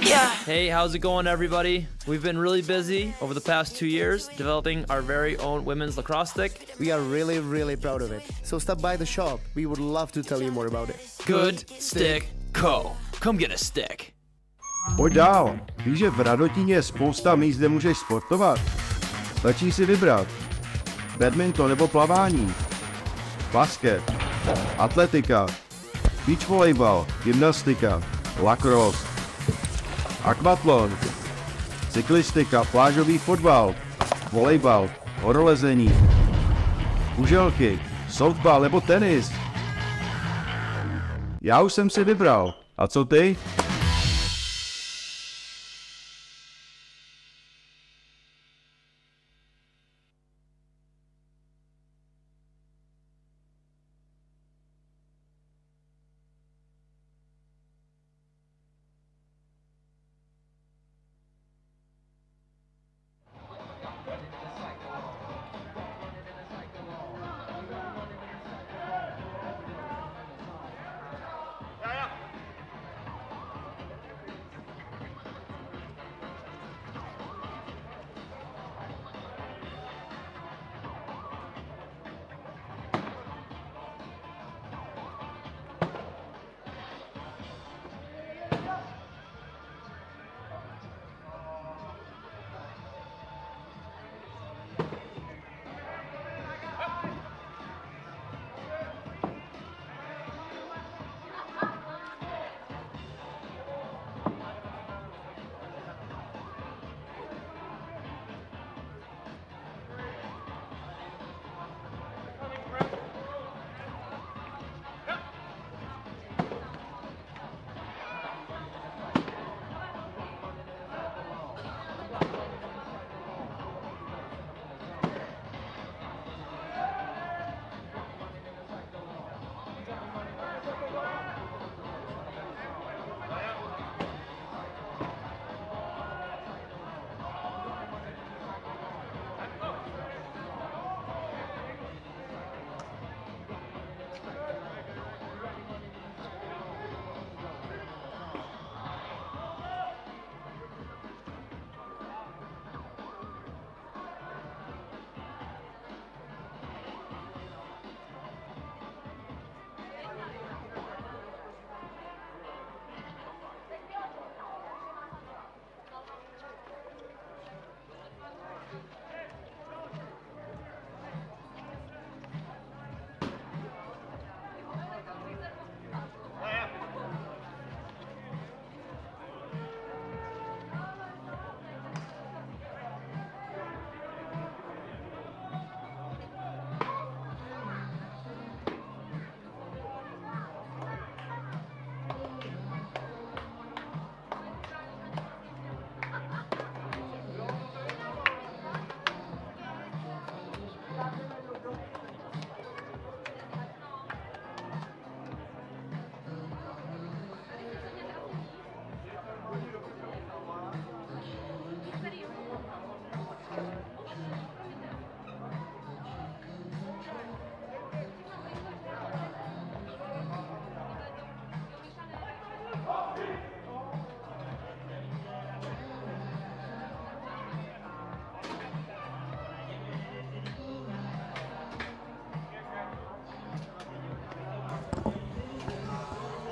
Yeah. Hey, how's it going, everybody? We've been really busy over the past 2 years developing our very own women's lacrosse stick. We are really proud of it. So stop by the shop. We would love to tell you more about it. Good Stick Co. Come get a stick. Pojď dál. Víš, že v Radotíně je spousta míst, kde můžeš sportovat? Stačí si vybrat. Badminton nebo plavání. Basket. Atletika. Beach volejbal. Gymnastika. Lacrosse. Akvatlon. Cyklistika. Plážový fotbal. Volejbal. Horolezení. Kuželky. Softball nebo tenis. Já už jsem si vybral. A co ty?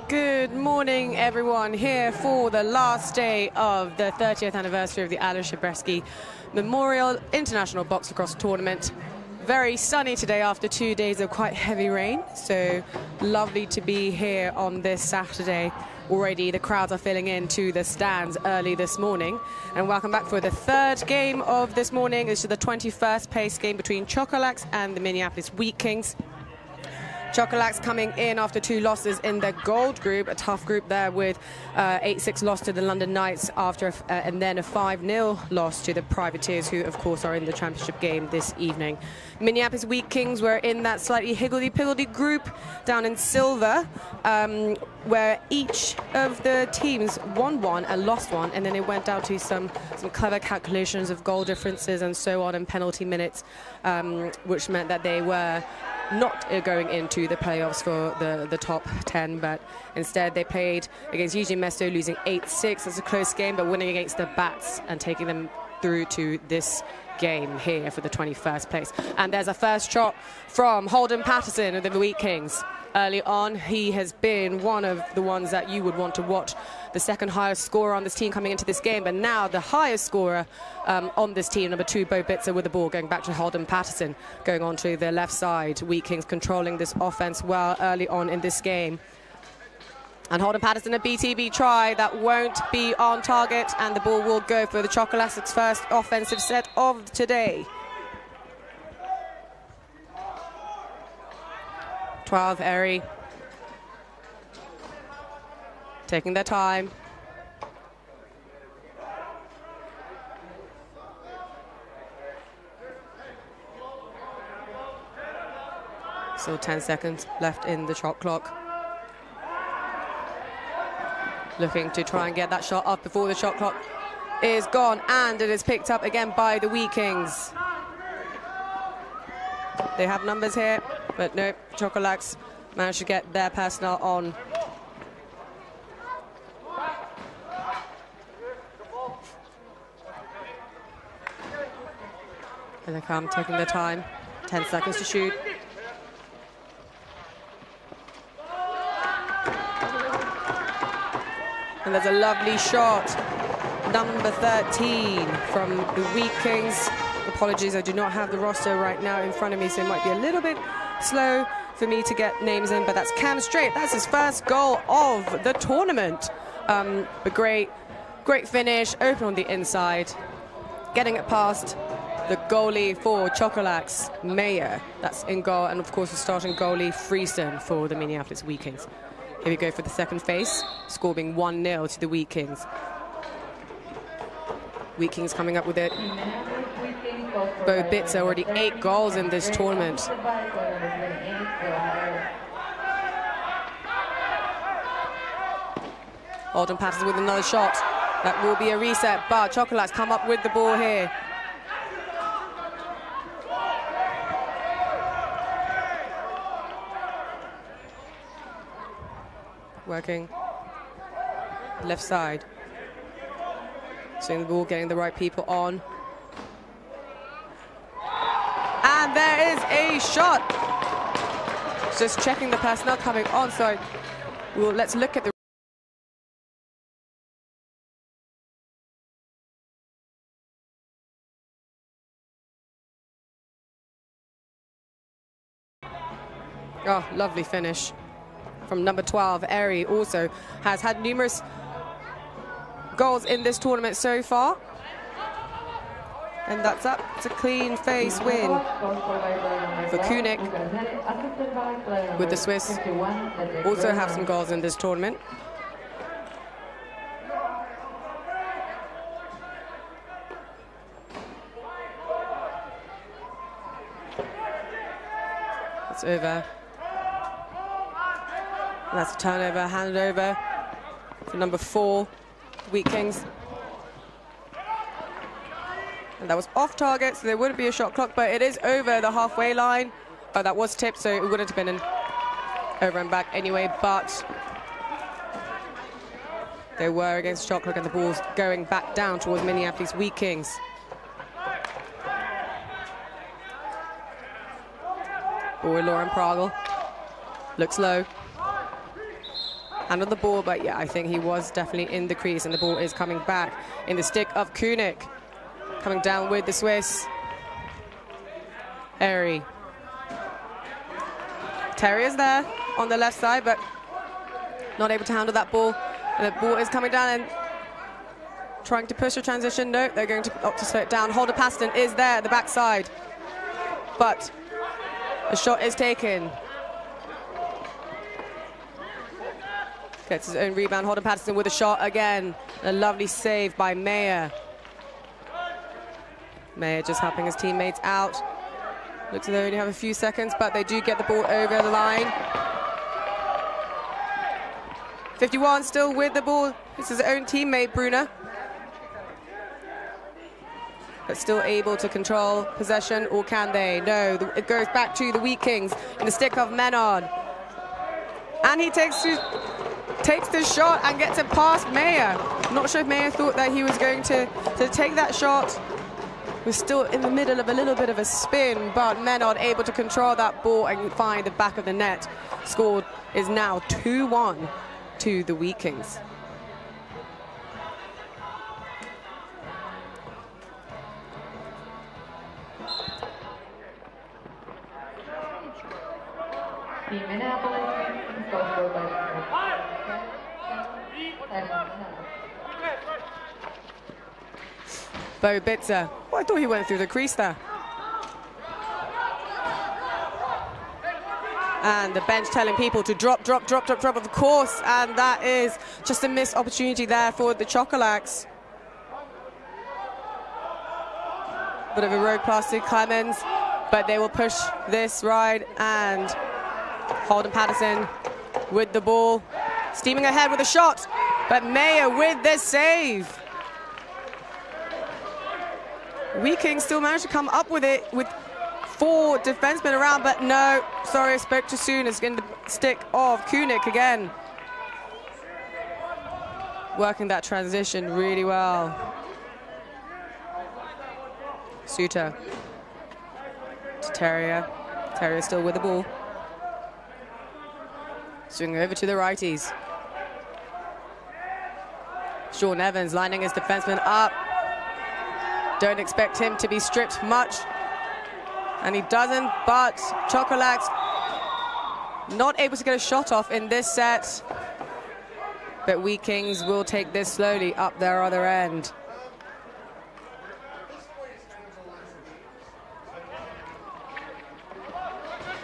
Good morning, everyone, here for the last day of the 30th anniversary of the Aleš Hřebeský Memorial International Box-Lacrosse Tournament. Very sunny today after 2 days of quite heavy rain, so lovely to be here on this Saturday. Already the crowds are filling in to the stands early this morning. And welcome back for the third game of this morning. This is the 21st place game between Chocolax and the Minneapolis Wheat Kings. Chocolax coming in after 2 losses in the gold group, a tough group there with 8-6 loss to the London Knights after, and then a 5-0 loss to the Privateers, who of course are in the championship game this evening. Minneapolis Wheat Kings were in that slightly higgledy-piggledy group down in silver where each of the teams won one and lost one, and then it went down to some clever calculations of goal differences and so on and penalty minutes, which meant that they were not going into the playoffs for the top 10, but instead they played against Eugene Mesto, losing 8-6. That's a close game, but winning against the Bats and taking them through to this game here for the 21st place. And there's a first shot from Holden Patterson of the Wheat Kings. Early on, he has been one of the ones that you would want to watch, the second highest scorer on this team coming into this game, but now the highest scorer on this team, number 2, Bo Bitzer with the ball, going back to Holden Patterson, going on to the left side. Wheat Kings controlling this offense well early on in this game. And Holden Patterson, a BTB try that won't be on target, and the ball will go for the Chocolax's first offensive set of today. 12, Eri. Taking their time. Still 10 seconds left in the shot clock. Looking to try and get that shot up before the shot clock is gone, and it is picked up again by the Wheat Kings. They have numbers here, but no, Chocolax managed to get their personnel on. Here they come, taking their time. 10 seconds to shoot. And there's a lovely shot, number 13 from the Wheat Kings. Apologies, I do not have the roster right now in front of me, so it might be a little bit slow for me to get names in, but that's Cam Straight. That's his first goal of the tournament. But great finish, open on the inside, getting it past the goalie for Chocolax, Mayer. That's in goal, and of course the starting goalie, Friesen, for the Minneapolis Wheat Kings. Here we go for the second face, score being 1-0 to the Wheat Kings. Wheat Kings coming up with it. Bo Bitzer, already 8 goals in this tournament. Holden Patterson with another shot. That will be a reset, but Chocolax come up with the ball here. Working left side. Seeing the ball, getting the right people on. And there is a shot. Just checking the personnel coming on. So let's look at the oh, lovely finish from number 12, Eri. Also has had numerous goals in this tournament so far. And that's up. It's a clean face win for Kunik with the Swiss. Also have some goals in this tournament. It's over. And that's a turnover, handed over for number 4, Wheat Kings. And that was off target, so there wouldn't be a shot clock, but it is over the halfway line. Oh, that was tipped, so it wouldn't have been an over and back anyway, but they were against the shot clock, and the ball's going back down towards Minneapolis Wheat Kings. Ball with Lauren Pragel. Looks low. Hand on the ball, but yeah, I think he was definitely in the crease, and the ball is coming back in the stick of Kunik. Coming down with the Swiss. Eri. Terry is there on the left side, but not able to handle that ball. And the ball is coming down and trying to push a transition. No, they're going to opt to slow it down. Holden Patterson is there at the backside, but the shot is taken. Gets his own rebound. Holden Patterson with a shot again. A lovely save by Mayer. Mayer just helping his teammates out. Looks like they only have a few seconds, but they do get the ball over the line. 51 still with the ball. This is his own teammate, Bruna. But still able to control possession, or can they? No, it goes back to the Wheat Kings in the stick of Menard. And he takes the shot and gets it past Mayer. Not sure if Mayer thought that he was going to take that shot. We're still in the middle of a little bit of a spin, but Menard able to control that ball and find the back of the net. Score is now 2-1 to the Wheat Kings. The Minneapolis goes scored by Bo Bitzer. Oh, I thought he went through the crease there. And the bench telling people to drop, of course. And that is just a missed opportunity there for the Chocolax. Bit of a rogue plastic Clemens, but they will push this ride. And Holden Patterson with the ball, steaming ahead with a shot, but Mayer with the save. Wheat Kings still managed to come up with it with 4 defensemen around, but no, sorry, I spoke too soon. It's in the stick of Kunik again. Working that transition really well. Suter to Terrier. Terrier still with the ball. Swing over to the righties. Sean Evans lining his defenseman up. Don't expect him to be stripped much. And he doesn't, but Chocolax not able to get a shot off in this set. But Wheat Kings will take this slowly up their other end.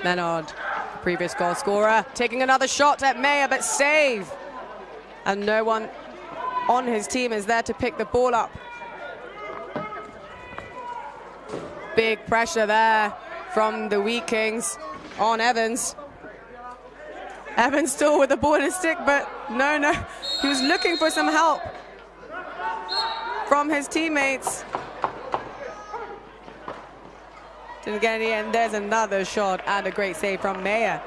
Menard, previous goal scorer, taking another shot at Mayer, but save. And no one on his team is there to pick the ball up. Big pressure there from the Wheat Kings on Evans. Evans still with the ball in his stick, but no. He was looking for some help from his teammates. Didn't get any, and there's another shot and a great save from Mayer.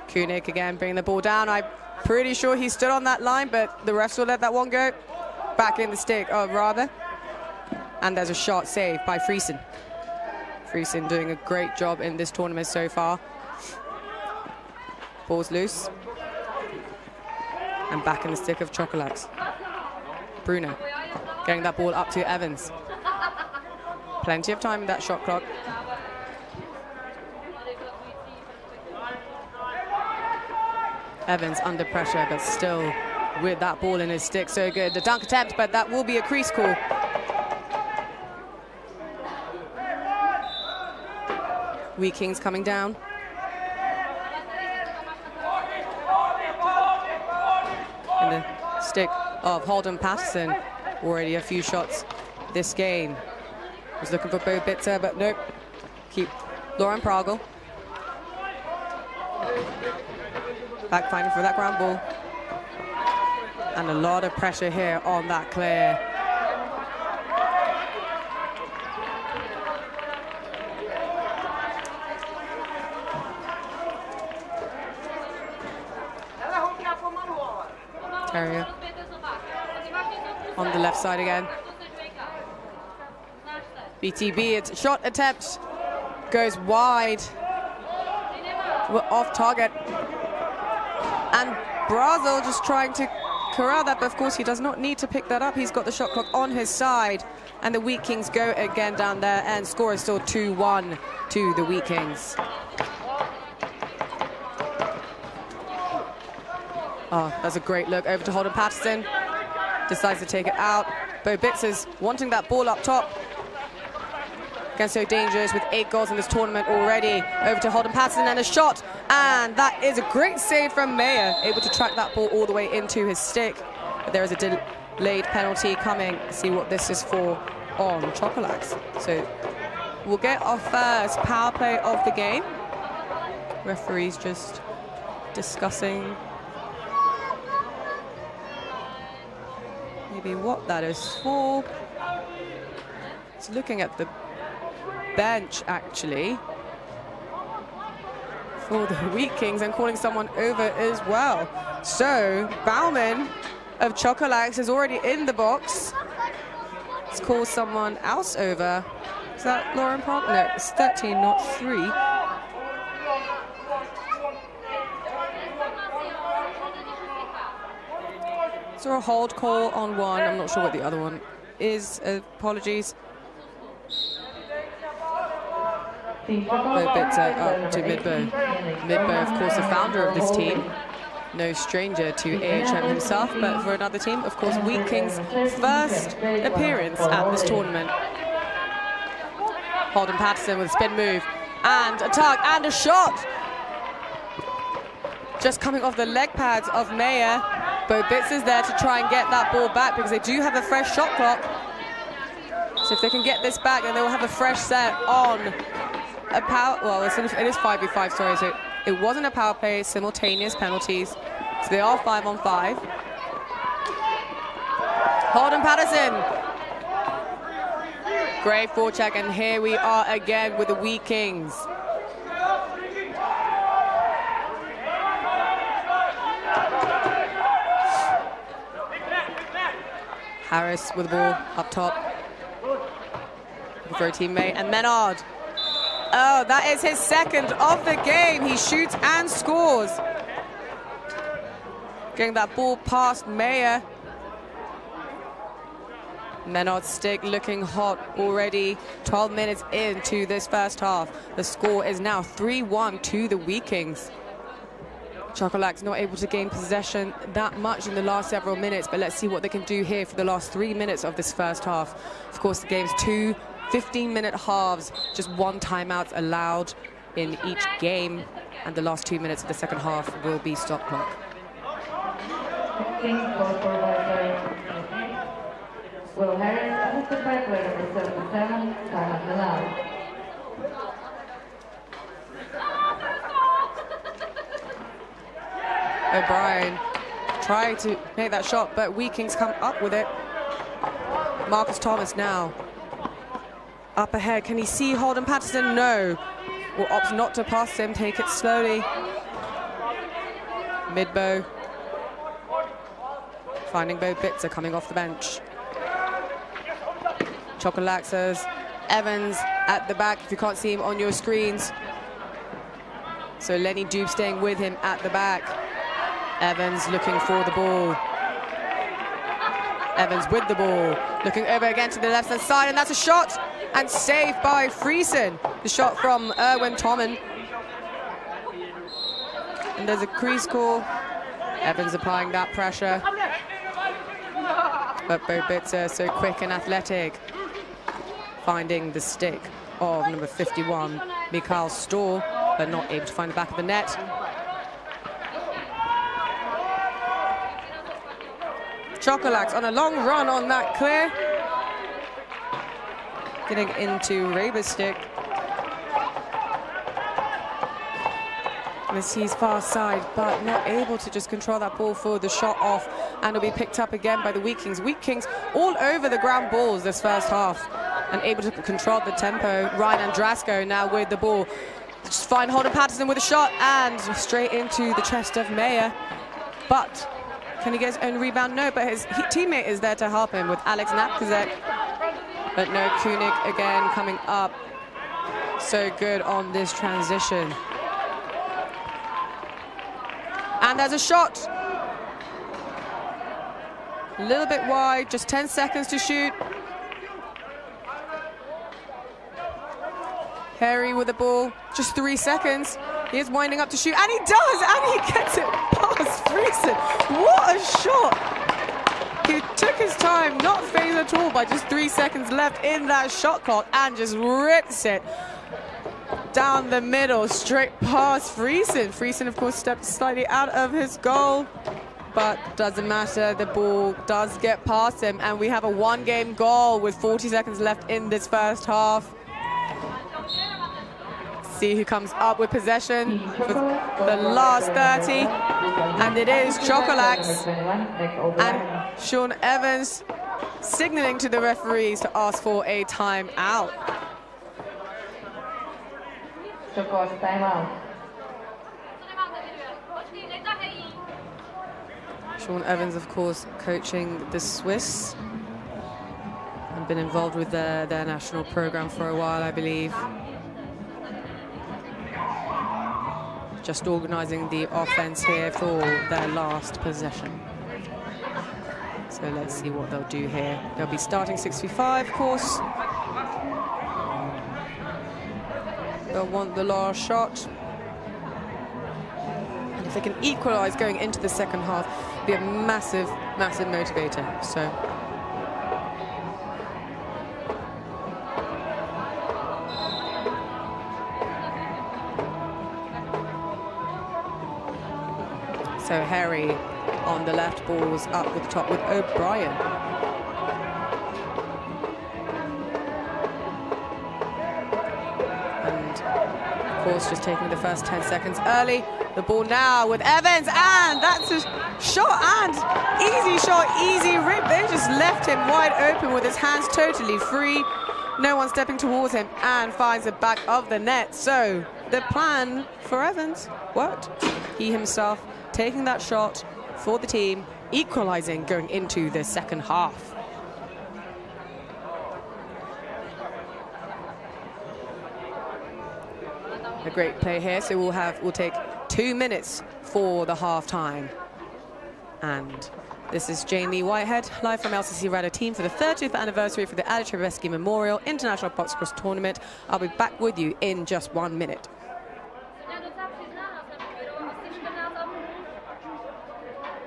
Kunik again bringing the ball down. I'm pretty sure he stood on that line, but the refs will let that one go. Back in the stick of Rabe. And there's a shot saved by Friesen. Friesen doing a great job in this tournament so far. Ball's loose. And back in the stick of Chocolax. Bruno getting that ball up to Evans. Plenty of time in that shot clock. Evans under pressure, but still with that ball in his stick. So good. The dunk attempt, but that will be a crease call. Wheat Kings coming down. In the stick of Holden Patterson. Already a few shots this game. Was looking for Bo Bitzer, but nope. Keep Lauren Pragel. Back fighting for that ground ball. And a lot of pressure here on that clear. Terrier on the left side again. BTB, it's a shot attempt, goes wide, off target. And Brazel just trying to corral that, but of course he does not need to pick that up. He's got the shot clock on his side. And the Wheat Kings go again down there, and score is still 2-1 to the Wheat Kings. Oh, that's a great look over to Holden Patterson. Decides to take it out. Bo Bitzer's wanting that ball up top. Again, so dangerous with 8 goals in this tournament already. Over to Holden Patterson and a shot. And that is a great save from Mayer. Able to track that ball all the way into his stick. But there is a delayed penalty coming. See what this is for on Chocolax. So we'll get our first power play of the game. Referees just discussing maybe what that is for. He's looking at the bench, actually, for the Wheat Kings and calling someone over as well. So, Bauman of Chocolax is already in the box. Let's call someone else over. Is that Lauren Park? No, it's 13, not 3. So a hold call on one. I'm not sure what the other one is. Apologies. Bobitzer up to Midbow. Midbow, of course, the founder of this team. No stranger to AHM himself, but for another team, of course, Wheat Kings' first appearance at this tournament. Holden Patterson with a spin move, and a tug, and a shot! Just coming off the leg pads of Meyer. Bobitz is there to try and get that ball back because they do have a fresh shot clock. So if they can get this back, then they will have a fresh set on a power. Well, it is 5v5, sorry. So it wasn't a power play, simultaneous penalties. So they are 5-on-5. Holden Patterson. Great forecheck, and here we are again with the Wheat Kings. Harris with the ball up top for a teammate, and Menard. Oh, that is his second of the game. He shoots and scores. Getting that ball past Meyer. Menard's stick looking hot already. 12 minutes into this first half. The score is now 3-1 to the Wheat Kings. Chocolax not able to gain possession that much in the last several minutes, but let's see what they can do here for the last 3 minutes of this first half. Of course, the game's 2 15-minute halves, just 1 timeout allowed in each game, and the last 2 minutes of the second half will be stop clock. Will Harris, assisted by player number 77, timeout allowed. O'Brien tried to make that shot, but Wheat Kings come up with it. Marcus Thomas now. Up ahead, can he see Holden Patterson? No. Will opts not to pass him, take it slowly. Midbow. Finding Bobitzer coming off the bench. Chocolaxers. Evans at the back, if you can't see him on your screens. So Lenny Dube staying with him at the back. Evans looking for the ball. Evans with the ball. Looking over again to the left-hand side, and that's a shot! And saved by Friesen. The shot from Erwin Tommen. And there's a crease call. Evans applying that pressure. But Bobitzer so quick and athletic. Finding the stick of number 51, Mikhail Storr, but not able to find the back of the net. Chocolax on a long run on that clear. Getting into Raber's stick. And he's far side, but not able to just control that ball for the shot off. And it'll be picked up again by the Wheat Kings. Wheat Kings all over the ground balls this first half. And able to control the tempo. Ryan Andrasco now with the ball. Just find Holden Patterson with a shot, and straight into the chest of Meyer. But can he get his own rebound? No, but his teammate is there to help him with Alex Napkazek. But no, Koenig again coming up. So good on this transition. And there's a shot. A little bit wide, just 10 seconds to shoot. Harry with the ball, just 3 seconds. He is winding up to shoot, and he does, and he gets it past Friesen. What a shot! He took his time, not phased at all, by just 3 seconds left in that shot clock, and just rips it down the middle, straight past Friesen. Friesen, of course, stepped slightly out of his goal, but doesn't matter. The ball does get past him, and we have a 1-game goal with 40 seconds left in this first half. see who comes up with possession for the last 30. And it is Chocolax and Sean Evans signaling to the referees to ask for a timeout. Chocolax timeout. Sean Evans, of course, coaching the Swiss and been involved with their national program for a while, I believe. Just organizing the offense here for their last possession. So let's see what they'll do here. They'll be starting 6v5, of course. They'll want the last shot. And if they can equalize going into the second half, it'll be a massive, massive motivator. So Harry on the left, balls up with the top with O'Brien. And of course, just taking the first 10 seconds early. The ball now with Evans, and that's a shot, and easy shot, easy rip. They just left him wide open with his hands totally free. No one stepping towards him, and finds the back of the net. So the plan for Evans worked. He himself taking that shot for the team, equalizing going into the second half. A great play here, so we'll take 2 minutes for the half time. And this is Jamie Whitehead, live from LCC Radotín for the 30th anniversary for the Aleš Hřebeský Memorial International Box-lacrosse Tournament. I'll be back with you in just 1 minute.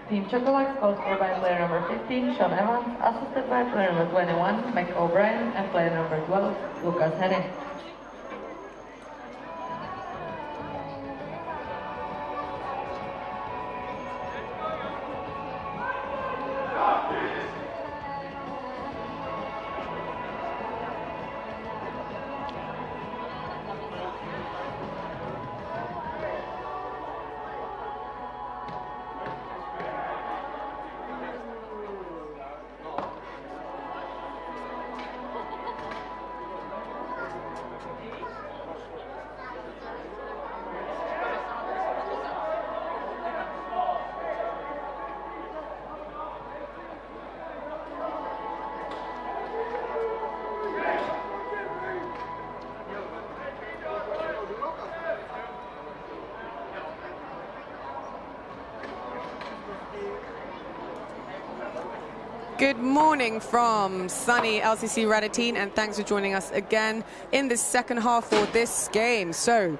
Team Chocolax calls for by player number 15, Sean Evans, assisted by player number 21, Mac O'Brien, and player number 12, Lucas Henry. Good morning from sunny LCC Radotín, and thanks for joining us again in the second half for this game. So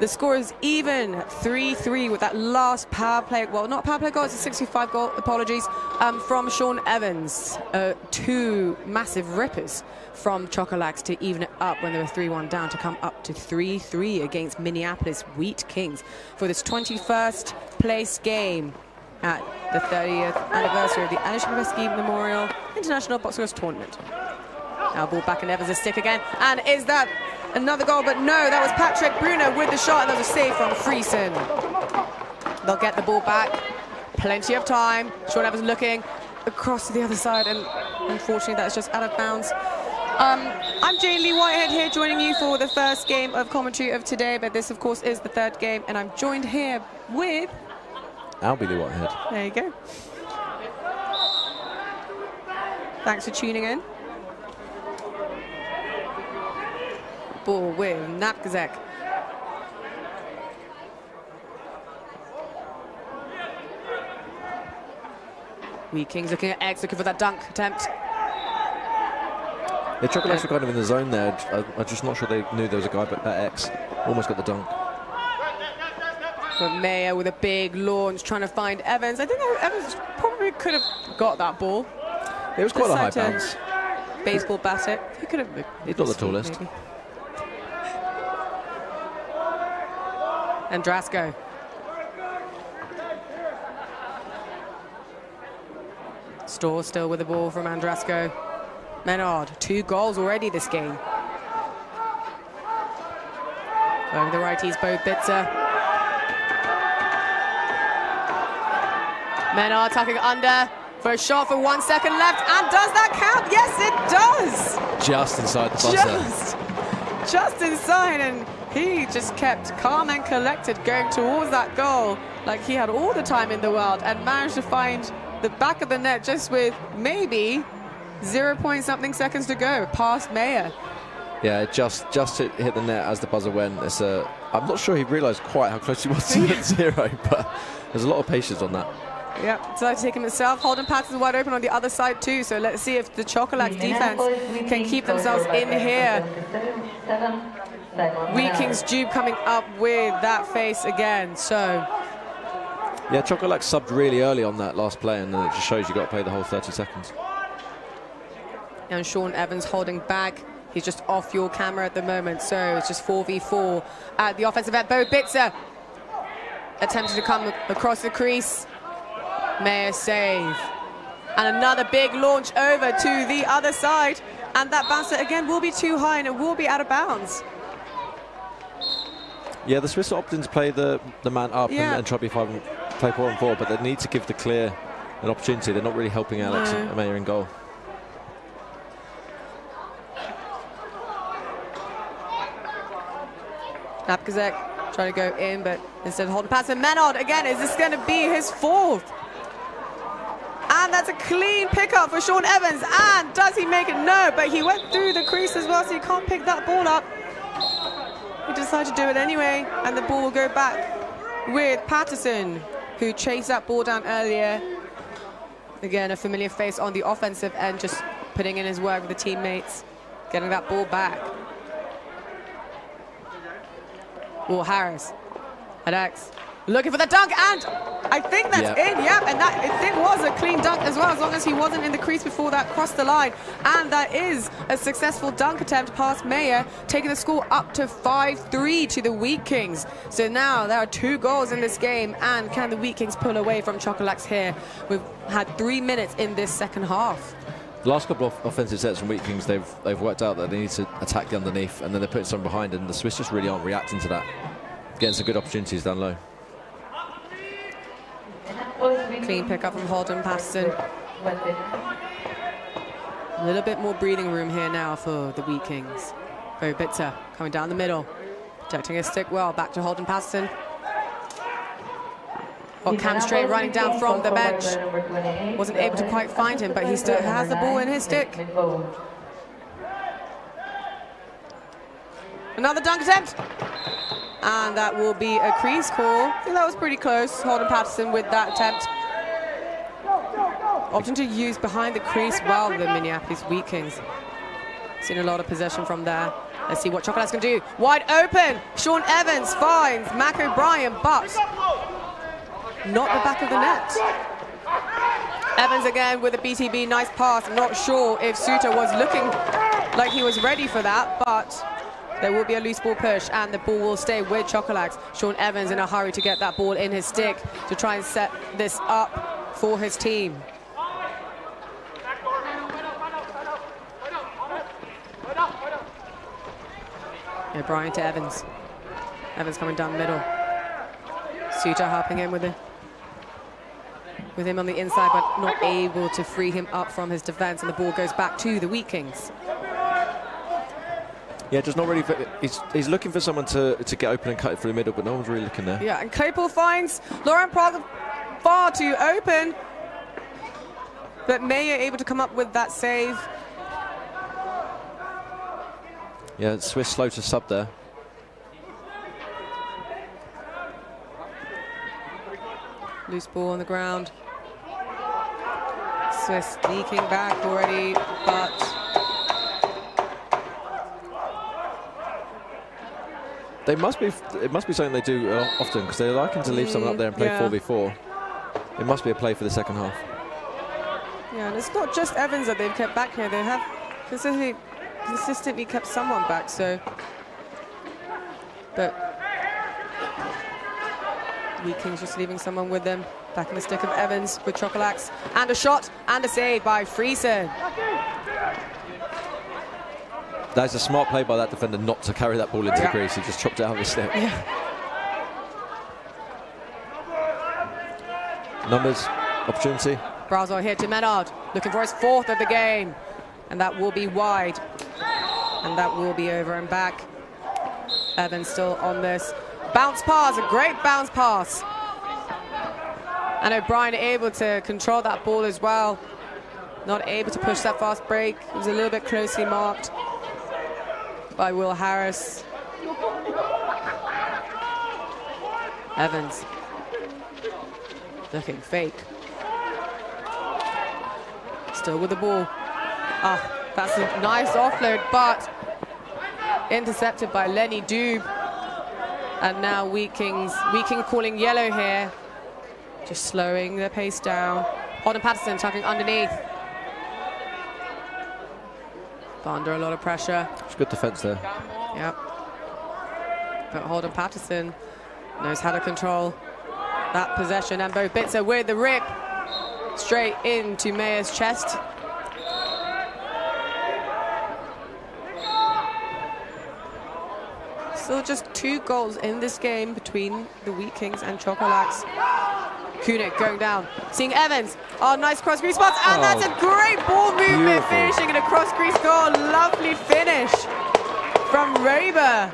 the score is even 3-3 with that last power play, well, not power play goal, it's a 65 goal, apologies, from Sean Evans. 2 massive rippers from Chocolax to even it up when they were 3-1 down, to come up to 3-3 against Minneapolis Wheat Kings for this 21st place game at the 30th anniversary of the Aleš Hřebeský Memorial International Box-lacrosse Tournament. Now ball back in Evans' stick again, and is that another goal? But no, that was Patrick Bruno with the shot, and that was a save from Friesen. They'll get the ball back, plenty of time. Sean Evans looking across to the other side, and unfortunately that's just out of bounds. I'm Jane Lee Whitehead here, joining you for the first game of commentary of today, but this of course is the third game, and I'm joined here with Albie Lee Whitehead. There you go. Thanks for tuning in. Ball with Napkazek. Wheat Kings looking at X, looking for that dunk attempt. The Chocolax were kind of in the zone there. I'm just not sure they knew there was a guy at X. Almost got the dunk. But Mayer with a big launch, trying to find Evans. I think Evans probably could have got that ball. It was quite a high bounce. Baseball bat it. He could have. He's not the tallest. Maybe. And Drasko. Storr still with the ball from Andrasko. Menard, 2 goals already this game. Going the righties, Bo Bitzer. Menard tucking under for a shot for 1 second left. And does that count? Yes, it does. Just inside the buzzer. Just inside, and he just kept calm and collected going towards that goal like he had all the time in the world and managed to find the back of the net just with maybe 0.something seconds to go, past Mayer. Yeah, just hit the net as the buzzer went. I'm not sure he realised quite how close he was to net zero, but there's a lot of patience on that. Yeah, decided to take him himself. Holden Patterson wide open on the other side too, so let's see if the Chocolax defense can keep themselves in here. Wheat Kings Jupe coming up with that face again, so... Yeah, Chocolax subbed really early on that last play, and it just shows you got to play the whole 30 seconds. And Sean Evans holding back. He's just off your camera at the moment, so it's just 4v4 at the offensive end. Bo Bitzer attempting to come across the crease. Mayer save. And another big launch over to the other side. And that bouncer again will be too high and it will be out of bounds. Yeah, the Swiss opted to play the man up and try to play 4-on-4, but they need to give the clear an opportunity. They're not really helping Alex and Mayer in goal. Napkazek trying to go in, but instead holding pass. And Menard again, is this going to be his fourth? And that's a clean pickup for Sean Evans. And does he make it? No, but he went through the crease as well, so you can't pick that ball up. He decided to do it anyway, and the ball will go back with Patterson, who chased that ball down earlier. Again, a familiar face on the offensive end, just putting in his work with the teammates, getting that ball back. Will Harris at X, looking for the dunk, and I think that's in, and that I think was a clean dunk as well, as long as he wasn't in the crease before that crossed the line. And that is a successful dunk attempt past Mayer, taking the score up to 5-3 to the Wheat Kings. So now there are 2 goals in this game, and can the Wheat Kings pull away from Chocolax here? We've had 3 minutes in this second half. The last couple of offensive sets from Wheat Kings, they've worked out that they need to attack the underneath, and then they're putting someone behind, and the Swiss just really aren't reacting to that. Getting some good opportunities down low. Clean pickup from Holden Patterson. A little bit more breathing room here now for the Wheat Kings. Bo Bitzer coming down the middle, protecting his stick well. Back to Holden Patterson. Cam Straight running down from the bench. Wasn't able to quite find him, but he still has the ball in his stick. Another dunk attempt. And that will be a crease call. I think that was pretty close. Holden Patterson with that attempt. Opting to use behind the crease well, the Minneapolis Wheat Kings. Seen a lot of possession from there. Let's see what Chocolax can do. Wide open. Sean Evans finds Mac O'Brien, but not the back of the net. Evans again with a BTB, nice pass. I'm not sure if Suter was looking like he was ready for that, but there will be a loose ball push and the ball will stay with Chocolax. Sean Evans in a hurry to get that ball in his stick to try and set this up for his team. O'Brien to Evans. Evans coming down the middle. Suter helping him with him on the inside, but not able to free him up from his defense, and the ball goes back to the Wheat Kings. Yeah, just not really. He's looking for someone to get open and cut it through the middle, but no one's really looking there. Yeah, and Claypool finds Laurent Prague far too open, but Mayer able to come up with that save. Yeah, Swiss slow to sub there. Loose ball on the ground. Swiss sneaking back already, but it must be something they do often, because they're liking to leave someone up there and play 4v4. It must be a play for the second half. Yeah, and it's not just Evans that they've kept back here. They have consistently kept someone back, so. But Wheat Kings just leaving someone with them. Back in the stick of Evans with Chocolax. And a shot and a save by Friesen. That's a smart play by that defender not to carry that ball into the crease. He just chopped it out of his step. Yeah. Numbers, opportunity. Brazel here to Menard, looking for his 4th of the game. And that will be wide. And that will be over and back. Evans still on this. Bounce pass, a great bounce pass. And O'Brien able to control that ball as well. Not able to push that fast break. It was a little bit closely marked by Will Harris. Evans looking fake. Still with the ball. Ah, that's a nice offload, but intercepted by Lenny Dube. And now Weeking calling yellow here. Just slowing the pace down. Holden Patterson tucking underneath. But under a lot of pressure. It's good defense there. Yep. But Holden Patterson knows how to control that possession. And Bo Bitzer with the rip. Straight into Mayer's chest. Still just 2 goals in this game between the Wheat Kings and Chocolax. Kunik going down, seeing Evans. Oh, nice cross-crease spots, and that's a great ball movement, finishing in a cross-crease goal. Lovely finish from Raber.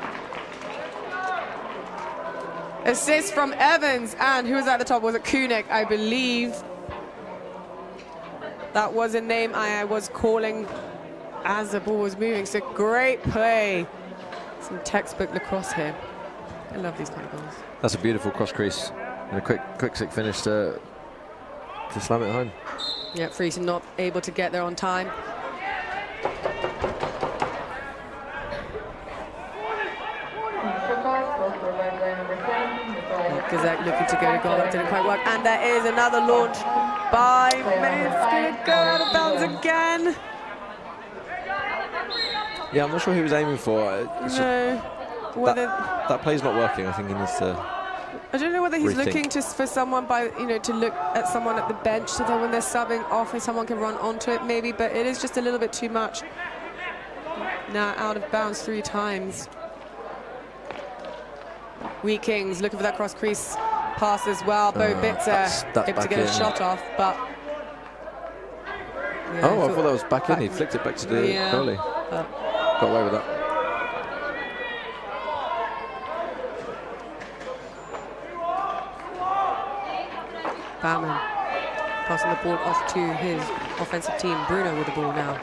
Assist from Evans, and who was at the top? Was it Kunik, I believe? That was a name I was calling as the ball was moving. So great play. Some textbook lacrosse here. I love these kind of goals. That's a beautiful cross crease and a quick stick finish to slam it home. Yeah, Friesen not able to get there on time. Gazette looking to go to goal. That didn't quite work. And there is another launch by May. It's going to go out of bounds again. Yeah, I'm not sure who he was aiming for. No. That play's not working. I think he needs to. I don't know whether he's rethink. looking for someone to look at someone at the bench so that when they're subbing off and someone can run onto it maybe, but it is just a little bit too much. Now out of bounds 3 times. Wheat Kings looking for that cross crease pass as well. Bo Bitzer able to get a shot off, but. Yeah, I thought that was back in. He flicked it back to the goalie. Got away with that. Baumann passing the ball off to his offensive team. Bruno with the ball now.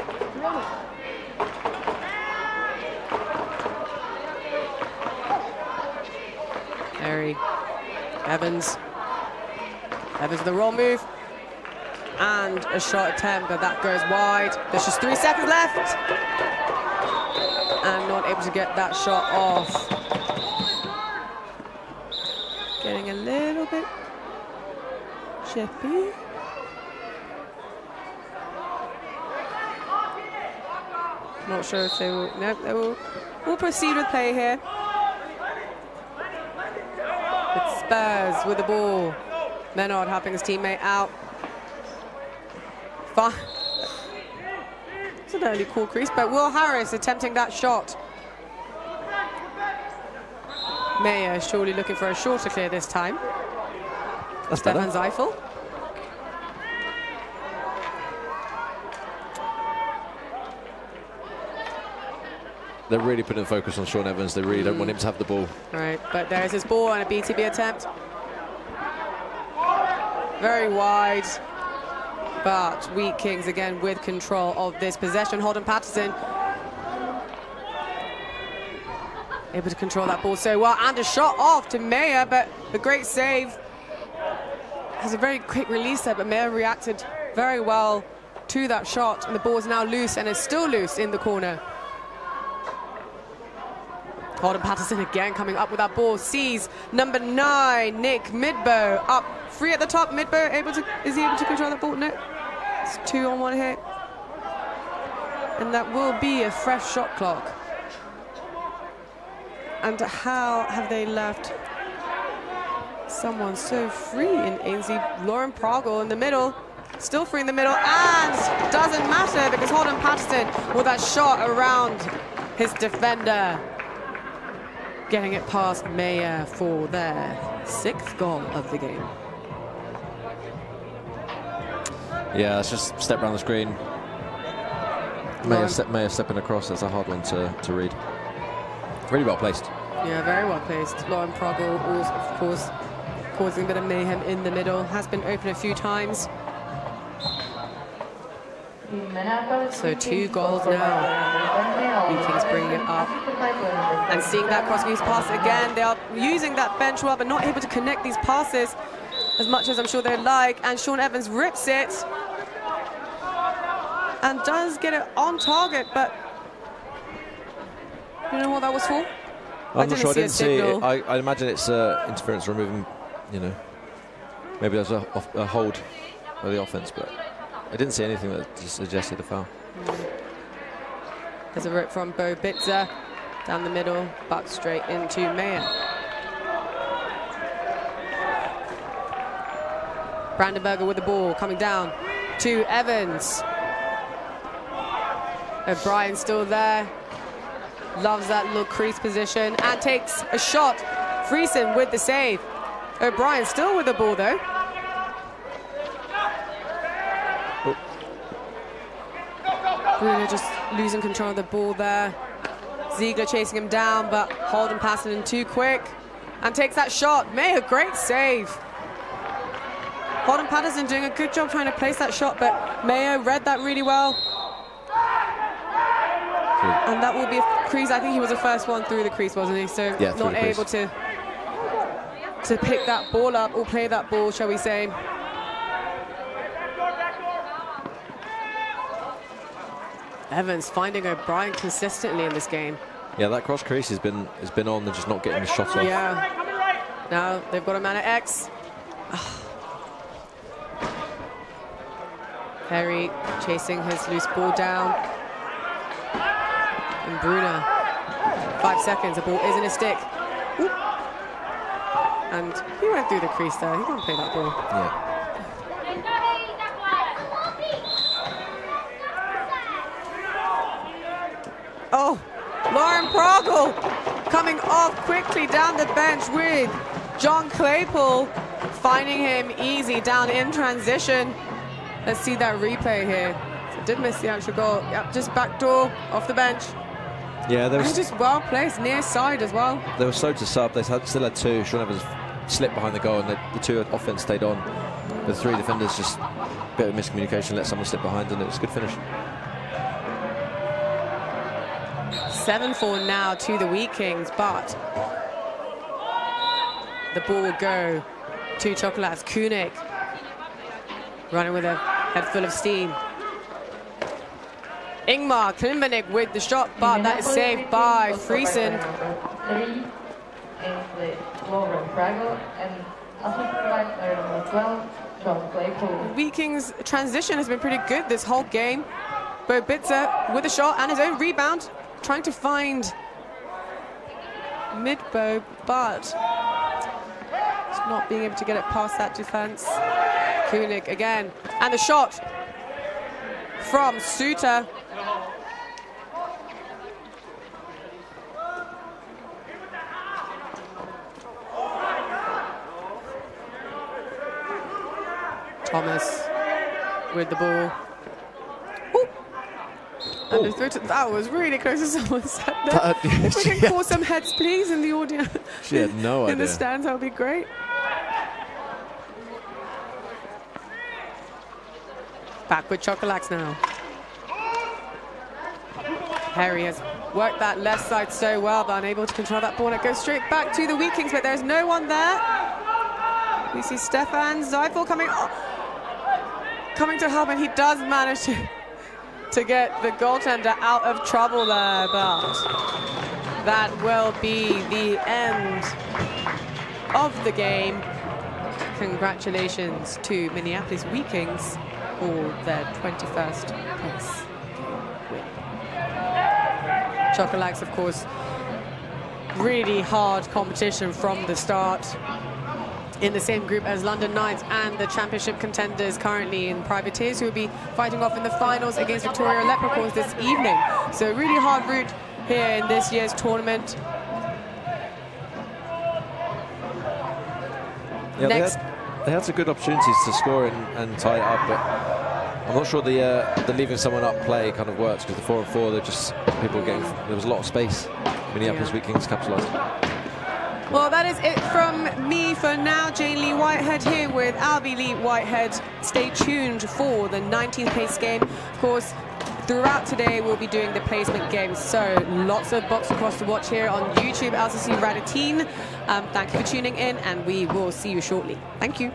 Harry. Evans. Evans with the roll move. And a shot attempt, but that goes wide. There's just 3 seconds left. And not able to get that shot off. Getting a little bit chippy. Not sure if they will. No, they will proceed with play here. With Spurs with the ball. Menard helping his teammate out. Fine. It's an early cool crease, but Will Harris attempting that shot. Mayer surely looking for a shorter clear this time. That's Stefan better. Zeifel. They're really putting focus on Sean Evans. They really don't want him to have the ball. Right, but there's his ball and a BTB attempt. Very wide. But Wheat Kings again with control of this possession. Holden Patterson able to control that ball so well, and a shot off to Mayer, but the great save. Has a very quick release there, but Mayer reacted very well to that shot, and the ball is now loose, and is still loose in the corner. Holden Patterson again coming up with that ball, sees number 9, Nick Midbow, up free at the top. Midbow is he able to control that ball? No, it's 2 on 1 hit. And that will be a fresh shot clock. And how have they left someone so free in Ainsley? Lauren Proggle in the middle, still free in the middle, and doesn't matter because Holden Patterson with that shot around his defender. Getting it past Meyer for their 6th goal of the game. Yeah, let's just step around the screen. Meyer stepping across. That's a hard one to read. Really well placed. Yeah, very well placed. Lauren Proggle, of course, causing a bit of mayhem in the middle. Has been open a few times. So 2 goals now. Vikings bringing it up. And seeing that cross-use pass again. They are using that bench well, but not able to connect these passes as much as I'm sure they'd like. And Sean Evans rips it. And does get it on target, but you know what that was for? I'm not sure. I didn't see it. I imagine it's interference removing, you know, maybe there's a hold by the offense, but I didn't see anything that suggested a foul. There's a rip from Bo Bitzer down the middle, but straight into Meyer. Brandenburger with the ball, coming down to Evans. O'Brien still there. Loves that little crease position and takes a shot. Friesen with the save. O'Brien still with the ball though. Bruno just losing control of the ball there. Ziegler chasing him down, but Holden passing in too quick and takes that shot. May, a great save. Holden Patterson doing a good job trying to place that shot, but Mayo read that really well. And that will be a crease. I think he was the first one through the crease, wasn't he? So yeah, not able to pick that ball up or play that ball, shall we say. Evans finding O'Brien consistently in this game. Yeah, that cross crease has been on. They're just not getting the shot off. Yeah. Now they've got a man at X. Perry chasing his loose ball down. And Bruno, 5 seconds, the ball is in his stick. Ooh. And he went through the crease there. He can't play that ball. Yeah. Oh, Lauren Proggle coming off quickly down the bench with John Claypool, finding him easy down in transition. Let's see that replay here. So did miss the actual goal. Yep, just backdoor off the bench. Yeah, there was and just well placed near side as well. They were slow to sub. They still had 2. Sean Evans slipped behind the goal, and the 2 offense stayed on. The 3 defenders just a bit of miscommunication, let someone slip behind, and it was a good finish. 7-4 now to the Wheat Kings, but the ball will go to Chocolax. Kunik running with a head full of steam. Ingmar Klimbernik with the shot, but that is saved by Friesen. Wheat Kings' transition has been pretty good this whole game. Bo Bitzer with a shot and his own rebound, trying to find Midbow, but just not being able to get it past that defense. Kunik again, and the shot from Suter. Thomas with the ball. Ooh. And the throw to, that was really close to someone said that. If we can call some heads, please, in the audience. She had no idea. In the stands, that would be great. Back with Chocolax now. Harry has worked that left side so well, but unable to control that ball. And it goes straight back to the Wheat Kings, but there's no one there. We see Stefan Zeifel coming to help, and he does manage to get the goaltender out of trouble there, but that will be the end of the game. Congratulations to Minneapolis Wheat Kings for their 21st place win. Chocolax, of course, really hard competition from the start. In the same group as London Knights and the championship contenders currently in Privateers, who will be fighting off in the finals against Victoria Leprechauns this evening. So really hard route here in this year's tournament. Yeah, Next. they had some good opportunities to score and tie it up, but I'm not sure the leaving someone up play kind of works, because the 4-on-4, they're just there was a lot of space. Minneapolis Wheat Kings capitalised. Well, that is it from me for now. Jane Lee Whitehead here with Albie Lee Whitehead. Stay tuned for the 19th place game. Of course, throughout today, we'll be doing the placement games. So lots of box lacrosse to watch here on YouTube, LCC Radotín. Thank you for tuning in, and we will see you shortly. Thank you.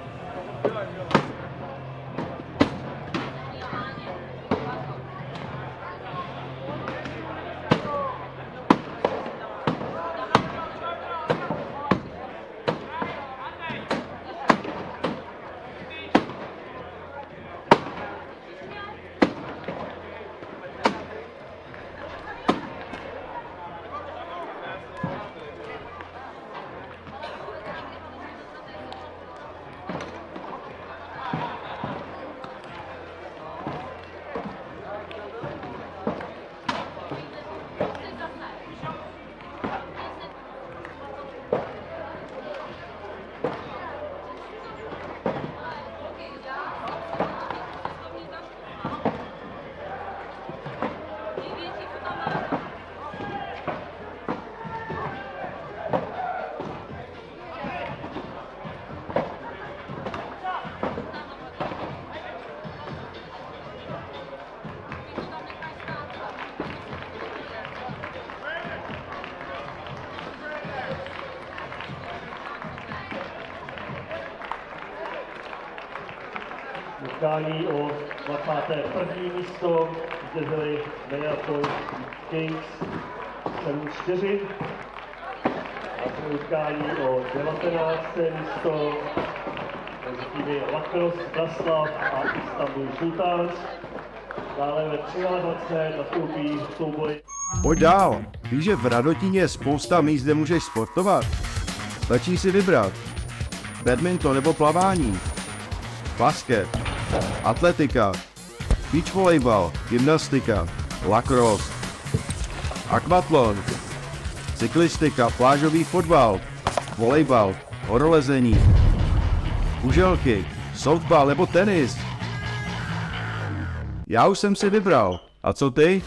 Utkání o 21. místo zdědili Minneapolis Kings 7-4. A pro utkání o 19. místo mezi týmy Lacrosse Braslav a Istanbul Sultans. Dále ve 13. nastoupí souboj. Pojď dál. Víš, že v Radotíně je spousta míst, kde můžeš sportovat? Stačí si vybrat. Badminton nebo plavání. Basket. Atletika. Beach volejbal. Gymnastika. Lacrosse. Akvatlon. Cyklistika. Plážový fotbal. Volejbal. Horolezení. Kuželky. Softball nebo tenis. Já už jsem si vybral. A co ty?